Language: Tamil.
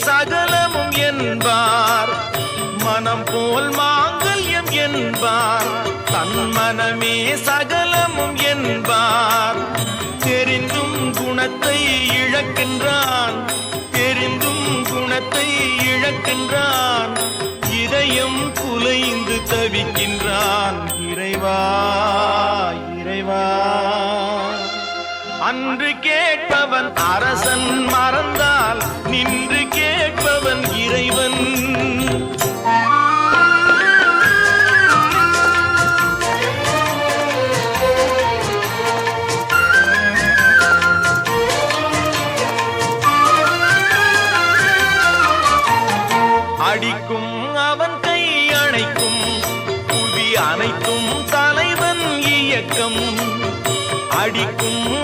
சகலமும் என்பார். மனம் போல் மாங்கல்யம் என்பார். தன் மனமே சகலமும் என்பார். தெரிந்தும் குணத்தை இழக்கின்றான். தெரிந்தும் குணத்தை இழக்கின்றான். இதயம் குலைந்து தவிக்கின்றான். இறைவா இறைவா, அன்று கேட்பவன் அரசன் மறந்தால் நின்று கேட்பவன் இறைவன். அடிக்கும் அவன் கை அணைக்கும். புவி அனைத்தும் தலைவன் இயக்கம். அடிக்கும்